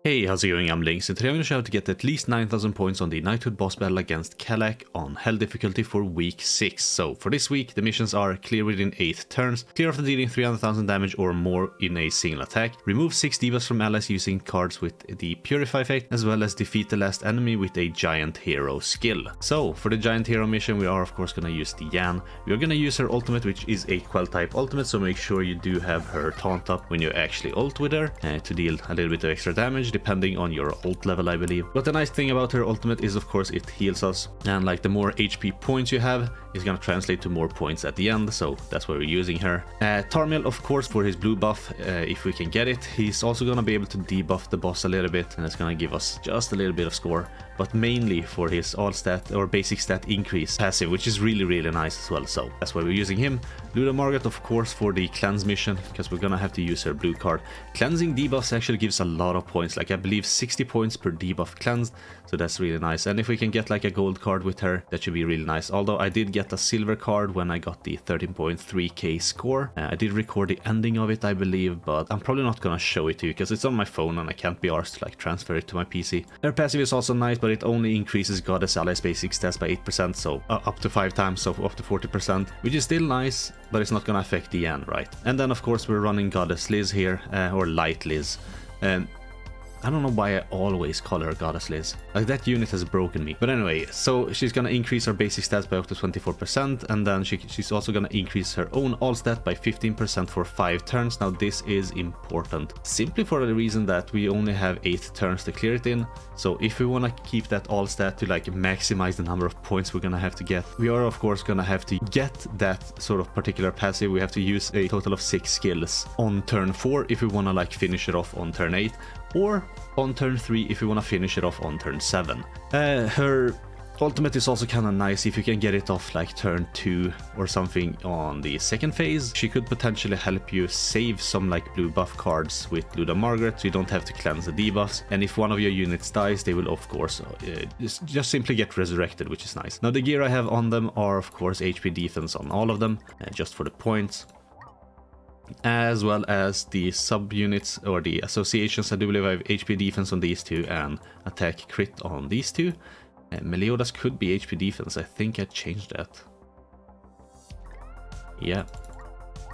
Hey, how's it going? I'm Link, so today I'm going to show how to get at least 9,000 points on the Knighthood boss battle against Kelak on Hell difficulty for week 6. So for this week, the missions are clear within 8 turns, clear after dealing 300,000 damage or more in a single attack, remove 6 debuffs from allies using cards with the Purify effect, as well as defeat the last enemy with a Giant Hero skill. So for the Giant Hero mission, we are of course going to use the Yan. We are going to use her ultimate, which is a Quell type ultimate, so make sure you do have her taunt up when you actually ult with her to deal a little bit of extra damage, depending on your ult level, I believe. But the nice thing about her ultimate is, of course, it heals us, and like the more HP points you have is gonna translate to more points at the end, so that's why we're using her. Tarmiel, of course, for his blue buff, if we can get it. He's also gonna be able to debuff the boss a little bit, and it's gonna give us just a little bit of score, but mainly for his all stat or basic stat increase passive, which is really nice as well, so that's why we're using him. Luda Margaret, of course, for the cleanse mission, because we're gonna have to use her blue card. Cleansing debuffs actually gives a lot of points, like I believe 60 points per debuff cleansed, so that's really nice. And if we can get like a gold card with her, that should be really nice. Although I did get a silver card when I got the 13.3k score. I did record the ending of it, I believe, but I'm probably not gonna show it to you because it's on my phone and I can't be arsed to like transfer it to my PC. Her passive is also nice, but it only increases Goddess allies basic stats by 8%, so up to 5 times, so up to 40%, which is still nice, but it's not gonna affect the end, right? And then of course we're running Goddess Liz here, or Light Liz. I don't know why I always call her Goddess Liz. Like, that unit has broken me. But anyway, so she's gonna increase her basic stats by up to 24%, and then she's also gonna increase her own all stat by 15% for 5 turns. Now this is important, simply for the reason that we only have 8 turns to clear it in. So if we wanna keep that all stat to like maximize the number of points we're gonna have to get, we are of course gonna have to get that sort of particular passive. We have to use a total of 6 skills on turn 4 if we wanna like finish it off on turn 8, or on turn 3 if we want to finish it off on turn 7. Her ultimate is also kind of nice if you can get it off like turn 2 or something on the second phase. She could potentially help you save some like blue buff cards with Luda Margaret, so you don't have to cleanse the debuffs. And if one of your units dies, they will of course just simply get resurrected, which is nice. Now the gear I have on them are of course HP defense on all of them, just for the points, as well as the subunits or the associations. I do believe I have HP defense on these two and attack crit on these two. Meliodas could be HP defense, I think I changed that. Yeah,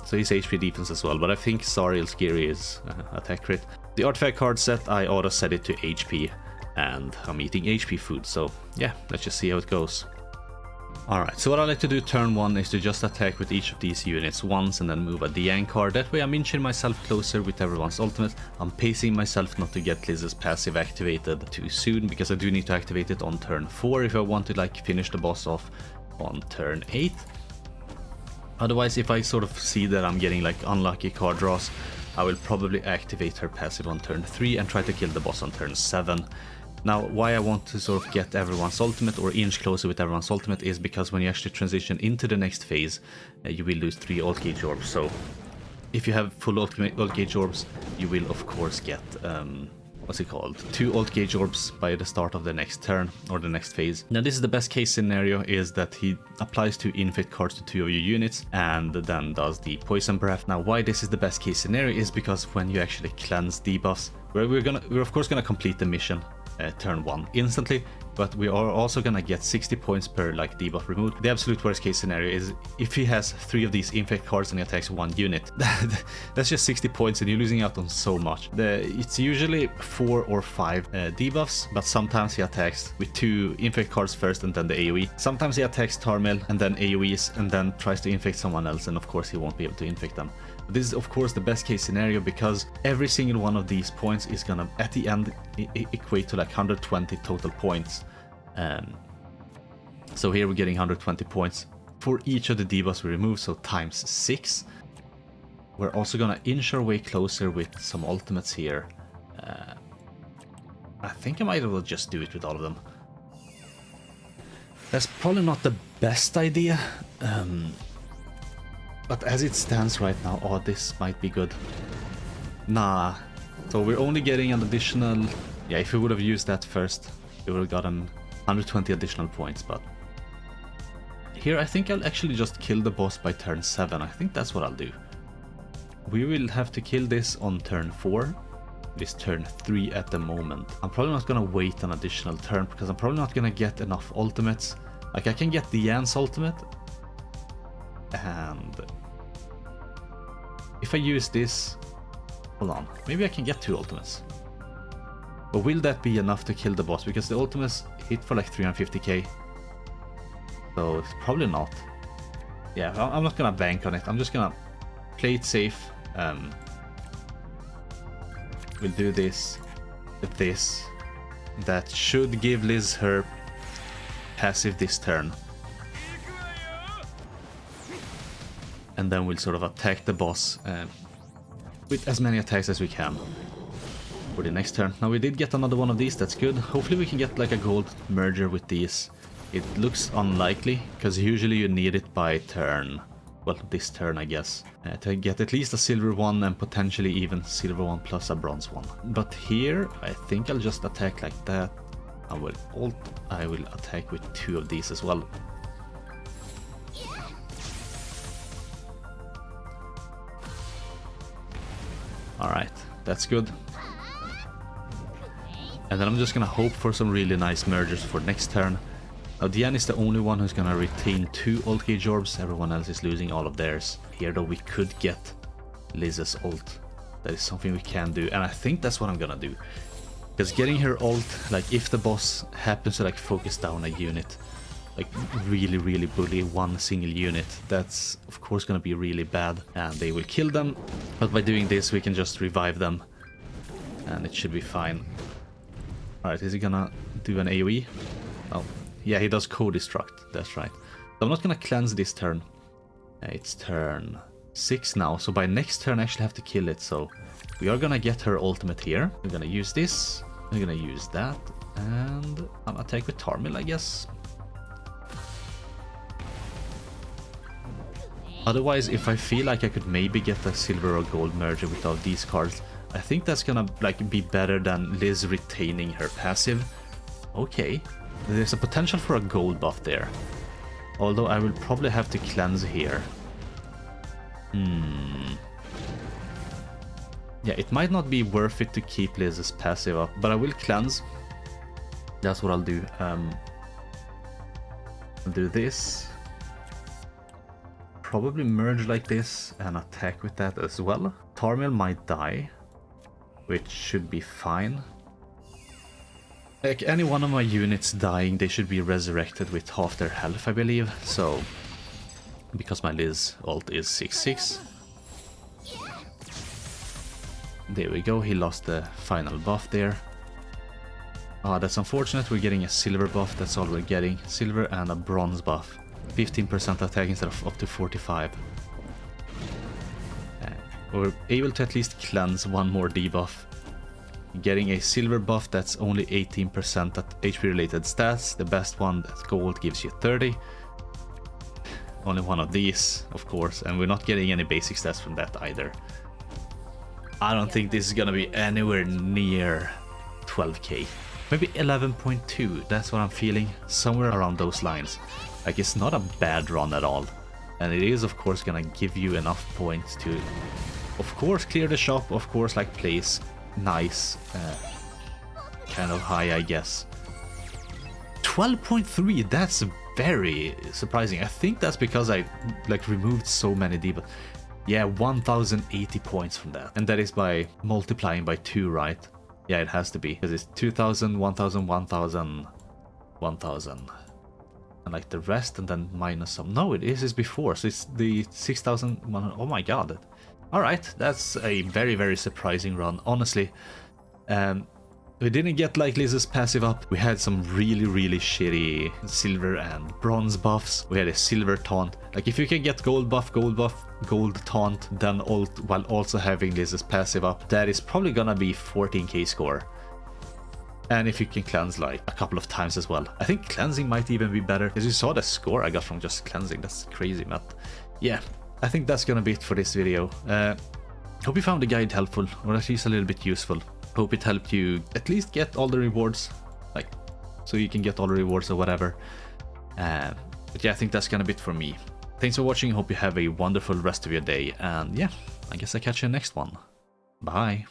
so he's HP defense as well, but I think Zariel's gear is attack crit. The artifact card set, I auto set it to HP, and I'm eating HP food, so yeah, let's just see how it goes. Alright, so what I like to do turn 1 is to just attack with each of these units once and then move a Dian card. That way I'm inching myself closer with everyone's ultimate. I'm pacing myself not to get Liz's passive activated too soon, because I do need to activate it on turn 4 if I want to like finish the boss off on turn 8. Otherwise, if I sort of see that I'm getting like unlucky card draws, I will probably activate her passive on turn 3 and try to kill the boss on turn 7. Now, why I want to sort of get everyone's ultimate or inch closer with everyone's ultimate is because when you actually transition into the next phase, you will lose 3 ult gauge orbs. So if you have full ult gauge orbs, you will of course get, what's it called? 2 ult gauge orbs by the start of the next turn or the next phase. Now this is the best case scenario, is that he applies 2 infect cards to 2 of your units and then does the poison breath. Now why this is the best case scenario is because when you actually cleanse debuffs, we're of course gonna complete the mission turn 1 instantly, but we are also gonna get 60 points per like debuff removed. The absolute worst case scenario is if he has 3 of these infect cards and he attacks 1 unit. That's just 60 points and you're losing out on so much. It's usually 4 or 5 debuffs, but sometimes he attacks with 2 infect cards first and then the AoE. Sometimes he attacks Tarmiel and then AoEs and then tries to infect someone else, and of course he won't be able to infect them. This is of course the best case scenario, because every single one of these points is gonna at the end equate to like 120 total points. So here we're getting 120 points for each of the debuffs we remove, so times 6. We're also gonna inch our way closer with some ultimates here. I think I might as well just do it with all of them. That's probably not the best idea. But as it stands right now, oh, this might be good. Nah. So we're only getting an additional... Yeah, if we would have used that first, we would have gotten 120 additional points, but... Here, I think I'll actually just kill the boss by turn 7. I think that's what I'll do. We will have to kill this on turn 4. It is turn 3 at the moment. I'm probably not gonna wait an additional turn because I'm probably not gonna get enough ultimates. Like I can get Diane's ultimate, and if I use this, hold on, maybe I can get 2 ultimates. But will that be enough to kill the boss? Because the ultimates hit for like 350k. So it's probably not. Yeah, I'm not gonna bank on it. I'm just gonna play it safe. We'll do this with this. That should give Liz her passive this turn. And then we'll sort of attack the boss with as many attacks as we can for the next turn. Now we did get another one of these, that's good. Hopefully we can get like a gold merger with these. It looks unlikely, because usually you need it by turn, well, this turn I guess, to get at least a silver one and potentially even silver one plus a bronze one. But here I think I'll just attack like that. I will attack with 2 of these as well. Alright, that's good. And then I'm just gonna hope for some really nice mergers for next turn. Now Diane is the only one who's gonna retain 2 ult gauge orbs, everyone else is losing all of theirs. Here though we could get Liz's ult. That is something we can do, and I think that's what I'm gonna do. Because getting her ult, like if the boss happens to like focus down a unit, like really bully one single unit, that's of course gonna be really bad and they will kill them. But by doing this we can just revive them and it should be fine. Alright, is he gonna do an AoE? Oh. Yeah, he does co-destruct, that's right. So I'm not gonna cleanse this turn. It's turn 6 now, so by next turn I actually have to kill it, so we are gonna get her ultimate here. We're gonna use this, we're gonna use that, and I'm gonna attack with Tarmil, I guess. Otherwise, if I feel like I could maybe get a silver or gold merger without these cards, I think that's gonna like be better than Liz retaining her passive. Okay. There's a potential for a gold buff there. Although I will probably have to cleanse here. Yeah, it might not be worth it to keep Liz's passive up, but I will cleanse. That's what I'll do. I'll do this. Probably merge like this and attack with that as well. Tarmil might die, which should be fine. Like any one of my units dying, they should be resurrected with half their health, I believe. So, because my Liz ult is 6/6. There we go, he lost the final buff there. Ah, that's unfortunate, we're getting a silver buff, that's all we're getting. Silver and a bronze buff. 15% attack instead of up to 45. We're able to at least cleanse one more debuff. Getting a silver buff that's only 18% at HP related stats. The best one, that gold, gives you 30. Only one of these, of course, and we're not getting any basic stats from that either. I don't think this is gonna be anywhere near 12k. Maybe 11.2, that's what I'm feeling. Somewhere around those lines. Like, it's not a bad run at all. And it is, of course, gonna give you enough points to, of course, clear the shop, of course, like, place nice, kind of high, I guess. 12.3, that's very surprising. I think that's because I like removed so many debuffs. Yeah, 1080 points from that, and that is by multiplying by 2, right? Yeah, it has to be, because it's 2000, 1000, 1000, 1000, and like the rest, and then minus some. No, it is before, so it's the 6100. Oh my god. All right, that's a very surprising run, honestly. We didn't get like Liz's passive up. We had some really shitty silver and bronze buffs. We had a silver taunt. Like, if you can get gold buff, gold taunt, then ult while also having Liz's passive up, that is probably gonna be 14k score. And if you can cleanse like a couple of times as well. I think cleansing might even be better, because you saw the score I got from just cleansing. That's crazy, man. Yeah. I think that's gonna be it for this video. Hope you found the guide helpful, or at least a little bit useful. Hope it helped you at least get all the rewards, like, so you can get all the rewards or whatever. But yeah, I think that's gonna be it for me. Thanks for watching, hope you have a wonderful rest of your day, and yeah, I guess I'll catch you in the next one. Bye.